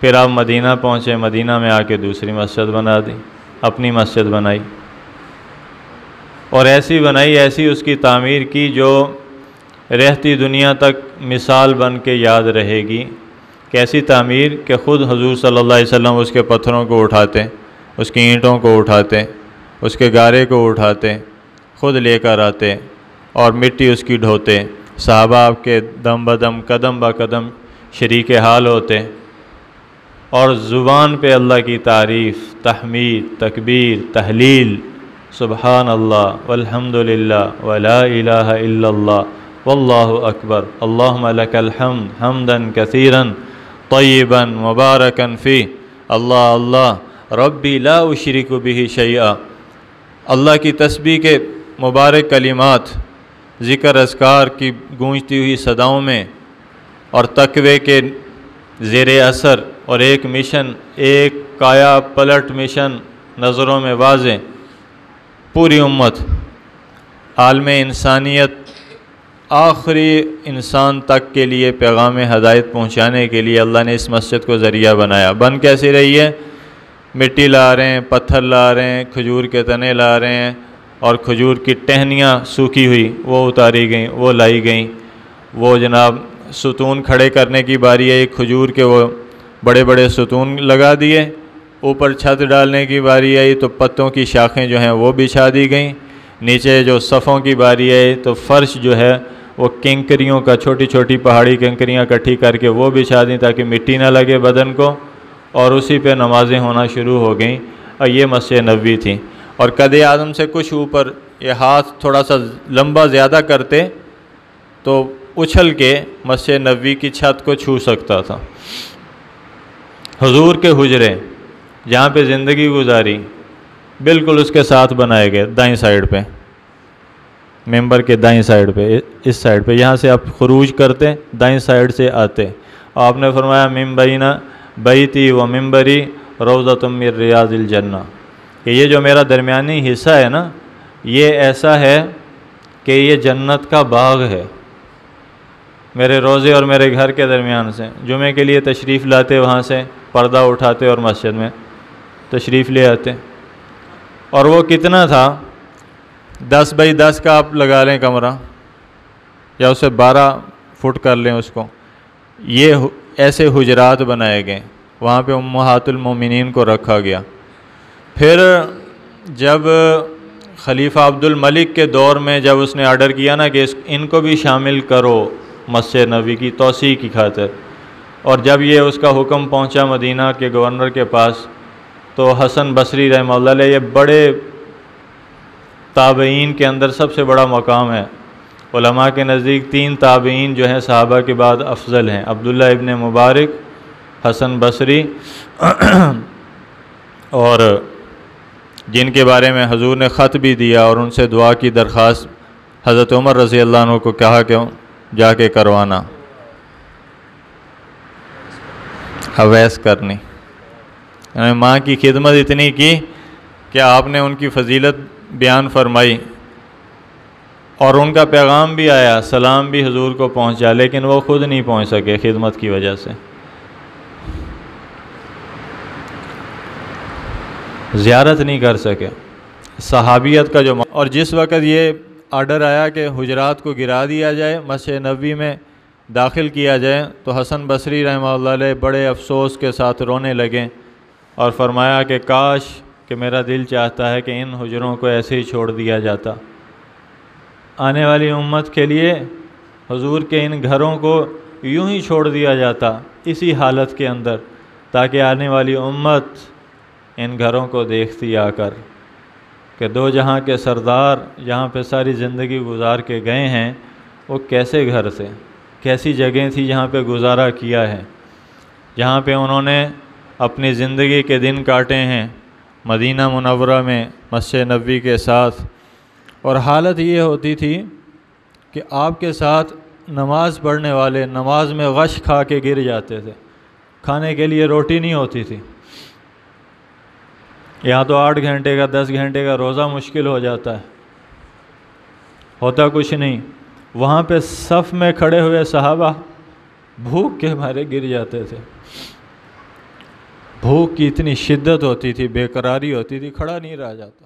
پھر آپ مدینہ پہنچے، مدینہ میں آ کے دوسری مسجد بنا دی، اپنی مسجد بنائی، اور ایسی بنائی، ایسی اس کی تعمیر کی جو رہتی دنیا تک مثال بن کے یاد رہے گی۔ کیسی تعمیر کہ خود حضور صلی اللہ علیہ وسلم اس کے پتھروں کو اٹھاتے، اس کی اینٹوں کو اٹھاتے، اس کے گارے کو اٹھاتے، خود لے کر آتے اور مٹی اس کی ڈھوتے، صحابہ آپ کے دم بدم قدم با قدم شریک حال ہوتے، اور زبان پہ اللہ کی تعریف، تحمید، تکبیر، تحلیل، سبحان اللہ والحمد للہ ولا الہ الا اللہ واللہ اکبر، اللہم لک الحمد حمدا کثیرا طیبا مبارکا فی، اللہ اللہ ربی لا اشرک بہ شیئا، اللہ کی تسبیح کے مبارک کلمات، ذکر اذکار کی گونجتی ہوئی صداؤں میں اور تقوی کے زیر اثر، اور ایک مشن، ایک کایا پلٹ مشن نظروں میں واضح، پوری امت، عالم انسانیت، آخری انسان تک کے لیے پیغام ہدایت پہنچانے کے لیے اللہ نے اس مسجد کو ذریعہ بنایا۔ بن کیسی رہی ہے؟ مٹی لا رہے ہیں، پتھر لا رہے ہیں، کھجور کے تنے لا رہے ہیں، اور کھجور کی ٹہنیاں سوکھی ہوئی وہ اتاری گئیں، وہ لائی گئیں، وہ جناب ستون کھڑے کرنے کی باری ہے، ایک کھجور کے وہ بڑے بڑے ستون لگا دیے، اوپر چھت ڈالنے کی باری آئی تو پتوں کی شاخیں جو ہیں وہ بچھا دی گئیں، نیچے جو صفوں کی باری آئی تو فرش جو ہے وہ کنکریوں کا، چھوٹی چھوٹی پہاڑی کنکریاں اکٹھی کر کے وہ بچھا دیں تاکہ مٹی نہ لگے بدن کو، اور اسی پہ نمازیں ہونا شروع ہو گئیں۔ اور یہ مسجد نبوی تھی، اور قد اعظم سے کچھ اوپر یہ ہاتھ تھوڑا سا لمبا زیادہ کرتے تو اچھل کے مسجد نبوی کی چھت کو چھو سکتا تھا۔ حضور کے حجرے جہاں پہ زندگی گزاری بالکل اس کے ساتھ بنائے گئے، دائیں سائیڈ پہ، ممبر کے دائیں سائیڈ پہ، اس سائیڈ پہ، یہاں سے آپ خروج کرتے دائیں سائیڈ سے آتے، آپ نے فرمایا من بین بیتی و ممبری روضۃ من ریاض الجنہ، کہ یہ جو میرا درمیانی حصہ ہے نا، یہ ایسا ہے کہ یہ جنت کا باغ ہے، میرے روضے اور میرے گھر کے درمیان سے۔ جمعے کے لیے تشریف لاتے، وہاں سے پردہ اٹھاتے اور مسجد میں تشریف لے آتے، اور وہ کتنا تھا؟ 10 بائی 10 کا آپ لگا لیں کمرہ، یا اسے 12 فٹ کر لیں اس کو، یہ ایسے حجرات بنائے گئے، وہاں پہ امہات المومنین کو رکھا گیا۔ پھر جب خلیفہ عبد الملک کے دور میں جب اس نے آرڈر کیا نا کہ ان کو بھی شامل کرو مسجد نبوی کی توسیع کی خاطر، اور جب یہ اس کا حکم پہنچا مدینہ کے گورنر کے پاس، تو حسن بصری رحمہ اللہ علیہ، یہ بڑے تابعین کے اندر سب سے بڑا مقام ہے، علماء کے نزدیک 3 تابعین جو ہیں صحابہ کے بعد افضل ہیں، عبداللہ ابن مبارک، حسن بصری، اور جن کے بارے میں حضور نے خط بھی دیا اور ان سے دعا کی درخواست حضرت عمر رضی اللہ عنہ کو کہا کہ جا کے کروانا، حویس کرنی، یعنی ماں کی خدمت اتنی کی کہ آپ نے ان کی فضیلت بیان فرمائی، اور ان کا پیغام بھی آیا، سلام بھی حضور کو پہنچا، لیکن وہ خود نہیں پہنچ سکے خدمت کی وجہ سے، زیارت نہیں کر سکے صحابیت کا جو، اور جس وقت یہ آرڈر آیا کہ حجرات کو گرا دیا جائے، مسجد نبوی میں داخل کیا جائے، تو حسن بصری رحمہ اللہ علیہ بڑے افسوس کے ساتھ رونے لگے اور فرمایا کہ کاش کہ میرا دل چاہتا ہے کہ ان حجروں کو ایسے ہی چھوڑ دیا جاتا، آنے والی امت کے لیے حضور کے ان گھروں کو یوں ہی چھوڑ دیا جاتا اسی حالت کے اندر، تاکہ آنے والی امت ان گھروں کو دیکھتی آ کر کہ دو جہاں کے سردار جہاں پہ ساری زندگی گزار کے گئے ہیں، وہ کیسے گھر تھے، کیسی جگہیں تھی جہاں پہ گزارا کیا ہے، جہاں پہ انہوں نے اپنی زندگی کے دن کاٹے ہیں، مدینہ منورہ میں مسجد نبوی کے ساتھ۔ اور حالت یہ ہوتی تھی کہ آپ کے ساتھ نماز پڑھنے والے نماز میں غش کھا کے گر جاتے تھے، کھانے کے لیے روٹی نہیں ہوتی تھی، یہاں تو 8 گھنٹے کا 10 گھنٹے کا روزہ مشکل ہو جاتا ہے، ہوتا کچھ نہیں، وہاں پہ صف میں کھڑے ہوئے صحابہ بھوک کے مارے گر جاتے تھے، بھوک کی اتنی شدت ہوتی تھی، بے قراری ہوتی تھی، کھڑا نہیں رہا جاتا۔